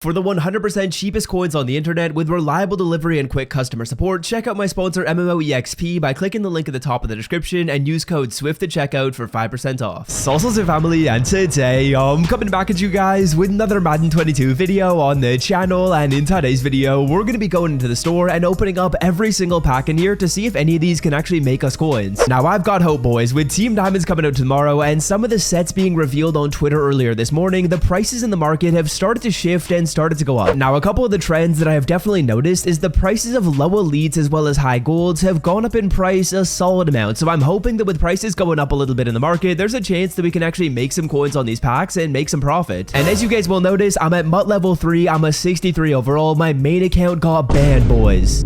For the 100% cheapest coins on the internet with reliable delivery and quick customer support, check out my sponsor MMOEXP by clicking the link at the top of the description and use code SWIFT at checkout for 5% off. Salsas family, and today I'm coming back at you guys with another Madden 22 video on the channel, and in today's video we're going to be going into the store and opening up every single pack in here to see if any of these can actually make us coins. Now I've got hope, boys. With Team Diamonds coming out tomorrow and some of the sets being revealed on Twitter earlier this morning, the prices in the market have started to shift and started to go up. Now, a couple of the trends that I have definitely noticed is the prices of low elites as well as high golds have gone up in price a solid amount. So I'm hoping that with prices going up a little bit in the market, there's a chance that we can actually make some coins on these packs and make some profit. And as you guys will notice, I'm at MUT level 3. I'm a 63 overall. My main account got banned, boys.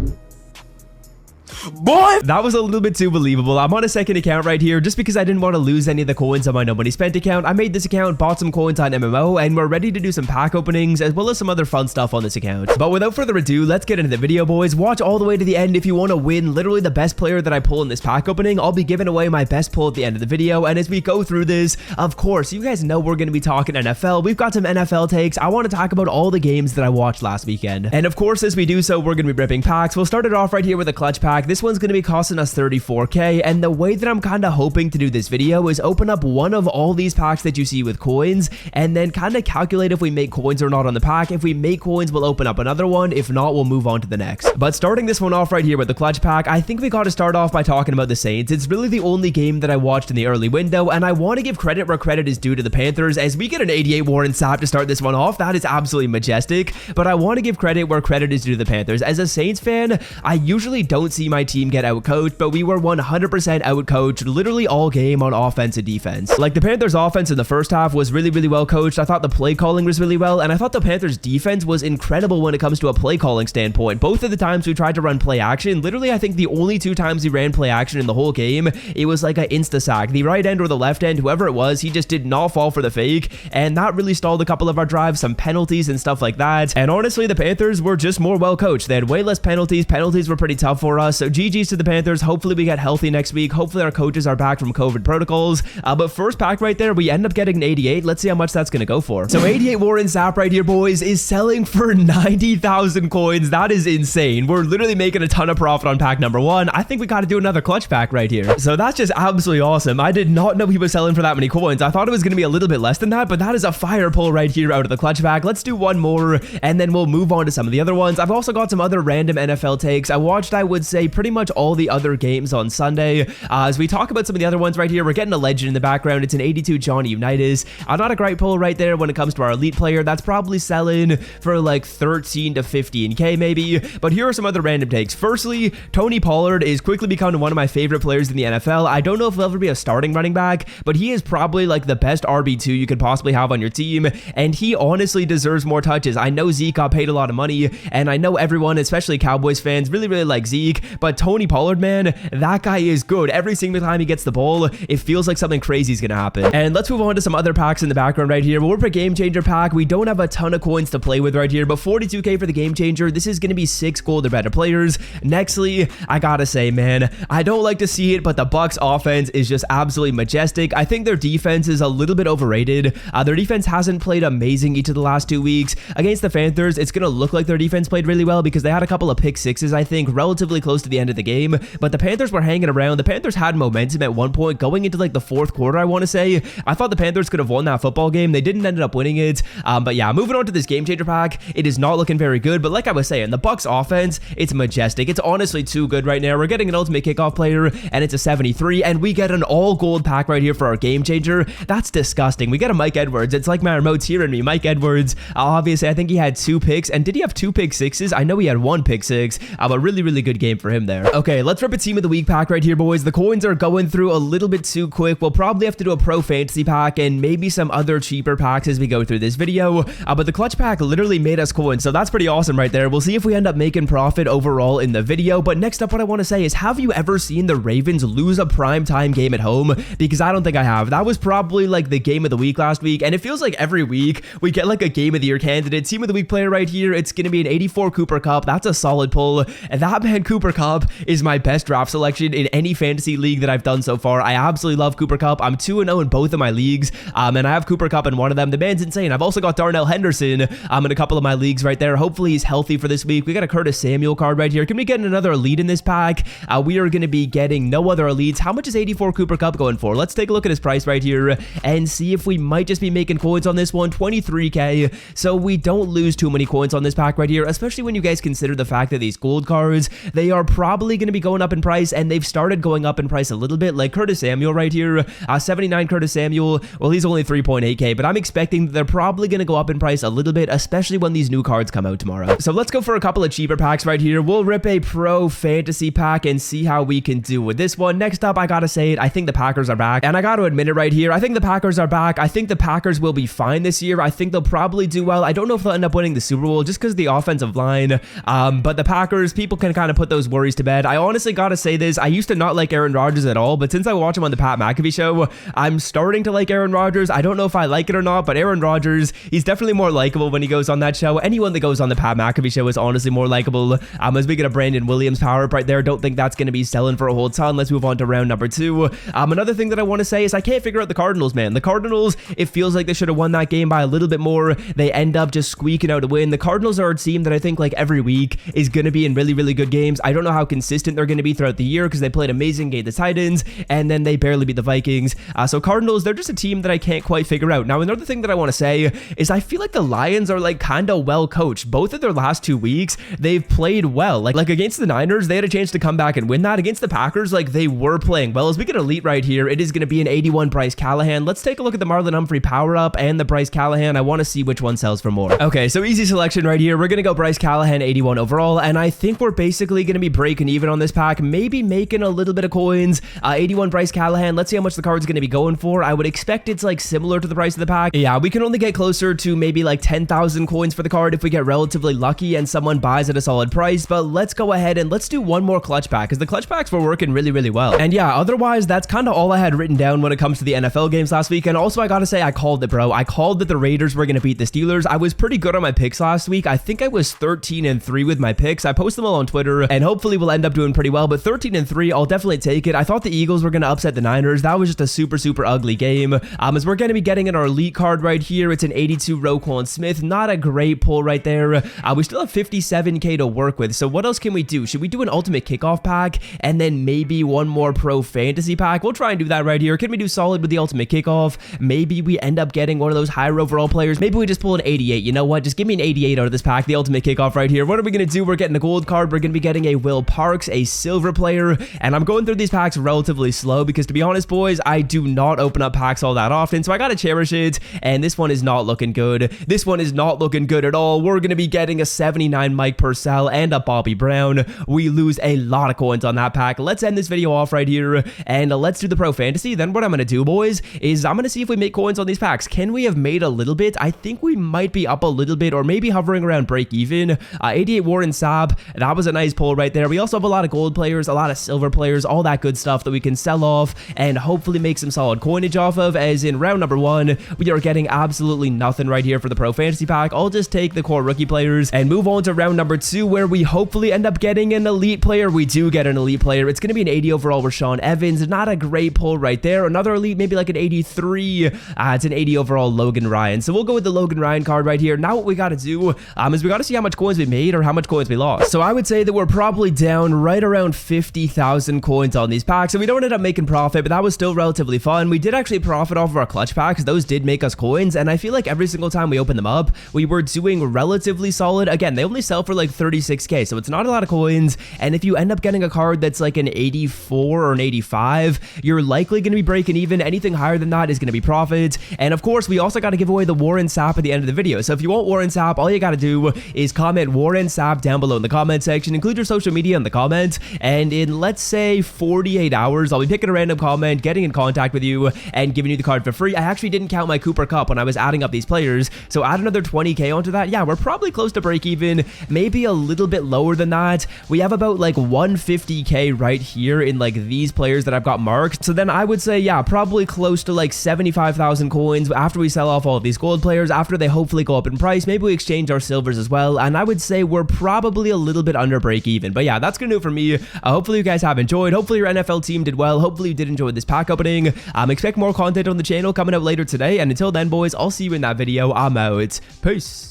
Boy, that was a little bit too believable. I'm on a second account right here just because I didn't want to lose any of the coins on my no money spent account. I made this account, bought some coins on MMO, and we're ready to do some pack openings as well as some other fun stuff on this account. But without further ado, let's get into the video, boys. Watch all the way to the end if you want to win literally the best player that I pull in this pack opening. I'll be giving away my best pull at the end of the video, and as we go through this, of course, you guys know we're going to be talking NFL. We've got some NFL takes. I want to talk about all the games that I watched last weekend. And of course, as we do so, we're going to be ripping packs. We'll start it off right here with a clutch pack. This one's going to be costing us 34k, and the way that I'm kind of hoping to do this video is open up one of all these packs that you see with coins and then kind of calculate if we make coins or not on the pack. If we make coins, we'll open up another one. If not, we'll move on to the next. But starting this one off right here with the clutch pack, I think we got to start off by talking about the Saints. It's really the only game that I watched in the early window, and I want to give credit where credit is due to the Panthers as we get an 88 Warren Sapp to start this one off. That is absolutely majestic, but I want to give credit where credit is due to the Panthers. As a Saints fan, I usually don't see my team get outcoached, but we were 100% outcoached literally all game on offense and defense. Like, the Panthers offense in the first half was really well coached. I thought the play calling was really well, and I thought the Panthers defense was incredible when it comes to a play calling standpoint. Both of the times we tried to run play action, literally I think the only two times we ran play action in the whole game, it was like an insta sack. The right end or the left end, whoever it was, he just did not fall for the fake, and that really stalled a couple of our drives, some penalties and stuff like that. And honestly, the Panthers were just more well coached. They had way less penalties. Penalties were pretty tough for us, so GG's to the Panthers. Hopefully we get healthy next week. Hopefully our coaches are back from COVID protocols. But first pack right there, we end up getting an 88. Let's see how much that's going to go for. So 88 Warren Sapp right here, boys, is selling for 90,000 coins. That is insane. We're literally making a ton of profit on pack number one. I think we got to do another clutch pack right here. So that's just absolutely awesome. I did not know he was selling for that many coins. I thought it was going to be a little bit less than that, but that is a fire pull right here out of the clutch pack. Let's do one more, and then we'll move on to some of the other ones. I've also got some other random NFL takes. I watched, I would say, pretty much all the other games on Sunday. As we talk about some of the other ones right here, we're getting a legend in the background. It's an 82 Johnny Unitas. Not a great pull right there when it comes to our elite player. That's probably selling for like 13 to 15k maybe. But here are some other random takes. Firstly, Tony Pollard is quickly becoming one of my favorite players in the NFL. I don't know if he'll ever be a starting running back, but he is probably like the best RB2 you could possibly have on your team, and he honestly deserves more touches. I know Zeke got paid a lot of money, and I know everyone, especially Cowboys fans, really like Zeke, but Tony Pollard, man, that guy is good. Every single time he gets the ball, it feels like something crazy is going to happen. And let's move on to some other packs in the background right here. We'll rip a game changer pack. We don't have a ton of coins to play with right here, but 42k for the game changer. This is going to be 6 gold or better players. Nextly, I gotta say, man, I don't like to see it, but the Bucs offense is just absolutely majestic. I think their defense is a little bit overrated. Their defense hasn't played amazing each of the last 2 weeks. Against the Panthers, it's going to look like their defense played really well because they had a couple of pick sixes, I think, relatively close to the end of the game, but the Panthers were hanging around. The Panthers had momentum at one point going into like the fourth quarter, I want to say. I thought the Panthers could have won that football game. They didn't end up winning it. But yeah, moving on to this game changer pack, it is not looking very good, but like I was saying, the Bucs offense, it's majestic. It's honestly too good right now. We're getting an ultimate kickoff player, and it's a 73, and we get an all gold pack right here for our game changer. That's disgusting. We get a Mike Edwards. It's like my remote's hearing me. Mike Edwards, obviously, I think he had 2 picks, and did he have 2 pick sixes? I know he had 1 pick six, but really good game for him there. Okay, let's rip a team of the week pack right here, boys. The coins are going through a little bit too quick. We'll probably have to do a pro fantasy pack and maybe some other cheaper packs as we go through this video, but the clutch pack literally made us coins, so that's pretty awesome right there. We'll see if we end up making profit overall in the video. But next up, what I want to say is, have you ever seen the Ravens lose a primetime game at home? Because I don't think I have. That was probably like the game of the week last week, and it feels like every week we get like a game of the year candidate. Team of the week player right here, it's going to be an 84 Cooper Cup. That's a solid pull, and that man Cooper Cup Cup is my best draft selection in any fantasy league that I've done so far. I absolutely love Cooper Kupp. I'm 2-0 in both of my leagues, and I have Cooper Kupp in one of them. The man's insane. I've also got Darnell Henderson in a couple of my leagues right there. Hopefully he's healthy for this week. We got a Curtis Samuel card right here. Can we get another elite in this pack? We are going to be getting no other elites. How much is 84 Cooper Kupp going for? Let's take a look at his price right here and see if we might just be making coins on this one. 23k. So we don't lose too many coins on this pack right here, especially when you guys consider the fact that these gold cards, they are probably going to be going up in price, and they've started going up in price a little bit, like Curtis Samuel right here. 79 Curtis Samuel. Well, he's only 3.8k, but I'm expecting they're probably going to go up in price a little bit, especially when these new cards come out tomorrow. So let's go for a couple of cheaper packs right here. We'll rip a pro fantasy pack and see how we can do with this one. Next up, I gotta say it, I think the Packers are back, and I gotta admit it right here. I think the Packers are back. I think the Packers will be fine this year. I think they'll probably do well. I don't know if they'll end up winning the Super Bowl just because of the offensive line, but the Packers, people can kind of put those worries to bed. I honestly gotta say this, I used to not like Aaron Rodgers at all, but since I watch him on the Pat McAfee show, I'm starting to like Aaron Rodgers. I don't know if I like it or not, but Aaron Rodgers, he's definitely more likable when he goes on that show. Anyone that goes on the Pat McAfee show is honestly more likable. As we get a Brandon Williams power up right there, don't think that's going to be selling for a whole ton. Let's move on to round number 2. Another thing that I want to say is I can't figure out the Cardinals, man. The Cardinals, it feels like they should have won that game by a little bit more. They end up just squeaking out a win. The Cardinals are a team that I think like every week is going to be in really, really good games. I don't know how consistent they're going to be throughout the year because they played amazing game the Titans and then they barely beat the Vikings. So Cardinals, they're just a team that I can't quite figure out. Now, another thing that I want to say is I feel like the Lions are like kind of well coached. Both of their last 2 weeks, they've played well. Like against the Niners, they had a chance to come back and win that. Against the Packers, like they were playing well. As we get elite right here, it is going to be an 81 Bryce Callahan. Let's take a look at the Marlon Humphrey power up and the Bryce Callahan. I want to see which one sells for more. Okay, so easy selection right here. We're going to go Bryce Callahan 81 overall, and I think we're basically going to be breaking even on this pack, maybe making a little bit of coins. 81 Bryce Callahan. Let's see how much the card's going to be going for. I would expect it's like similar to the price of the pack. Yeah, we can only get closer to maybe like 10,000 coins for the card if we get relatively lucky and someone buys at a solid price, but let's go ahead and let's do one more clutch pack because the clutch packs were working really, really well. And yeah, otherwise, that's kind of all I had written down when it comes to the NFL games last week. And also, I gotta say, I called it, bro. I called that the Raiders were gonna beat the Steelers. I was pretty good on my picks last week. I think I was 13-3 with my picks. I post them all on Twitter, and hopefully we'll end up doing pretty well, but 13-3, I'll definitely take it. I thought the Eagles were gonna upset the Niners. That was just a super, super ugly game. As we're gonna be getting in our elite card right here, it's an 82 Roquan Smith. Not a great pull right there. We still have 57k to work with, so what else can we do? Should we do an ultimate kickoff pack and then maybe one more pro fantasy pack? We'll try and do that right here. Can we do solid with the ultimate kickoff? Maybe we end up getting one of those higher overall players. Maybe we just pull an 88. You know what? Just give me an 88 out of this pack, the ultimate kickoff right here. What are we going to do? We're getting a gold card. We're going to be getting a Will Parks, a silver player, and I'm going through these packs relatively slow because, to be honest, boys, I do not open up packs all that often, so I got to cherish it, and this one is not looking good. This one is not looking good at all. We're going to be getting a 79 Mike Purcell and a Bobby Brown. We lose a lot of coins on that pack. Let's end this video off right here, and let's do the pro fantasy. Then what I'm going to do, boys, is I'm going to see if we make coins on these packs. Can we have made a little bit? I think we might be up a little bit, or maybe hovering around break even. 88 Warren Sapp, that was a nice pull right there. We also have a lot of gold players, a lot of silver players, all that good stuff that we can sell off and hopefully make some solid coinage off of, as in round number 1, we are getting absolutely nothing right here for the pro fantasy pack. I'll just take the core rookie players and move on to round number 2, where we hopefully end up getting an elite player. We do get an elite player. It's going to be an 80 overall Rashawn Evans. Not a great pull right there. Another elite, maybe like an 83. It's an 80 overall Logan Ryan. So we'll go with the Logan Ryan card right here. Now what we got to do is we got to see how much coins we made or how much coins we lost. So I would say that we're probably down right around 50,000 coins on these packs, and we don't end up making profit, but that was still relatively fun. We did actually profit off of our clutch packs. Those did make us coins, and I feel like every single time we open them up, we were doing relatively solid. Again, they only sell for like 36k, so it's not a lot of coins, and if you end up getting a card that's like an 84 or an 85, you're likely going to be breaking even. Anything higher than that is going to be profit. And of course, we also got to give away the Warren Sapp at the end of the video. So if you want Warren Sapp, all you got to do is comment Warren Sapp down below in the comment section. Include your social media in the comments, and in, let's say, 48 hours, I'll be picking a random comment, getting in contact with you, and giving you the card for free. I actually didn't count my Cooper Kupp when I was adding up these players, so add another 20k onto that. Yeah, we're probably close to break even, maybe a little bit lower than that. We have about like 150k right here in like these players that I've got marked. So then I would say, yeah, probably close to like 75,000 coins after we sell off all of these gold players, after they hopefully go up in price. Maybe we exchange our silvers as well, and I would say we're probably a little bit under break even. But yeah, that's gonna do it for me. Hopefully you guys have enjoyed. Hopefully your NFL team did well. Hopefully you did enjoy this pack opening. Expect more content on the channel coming out later today, and until then, boys, I'll see you in that video. I'm out. Peace.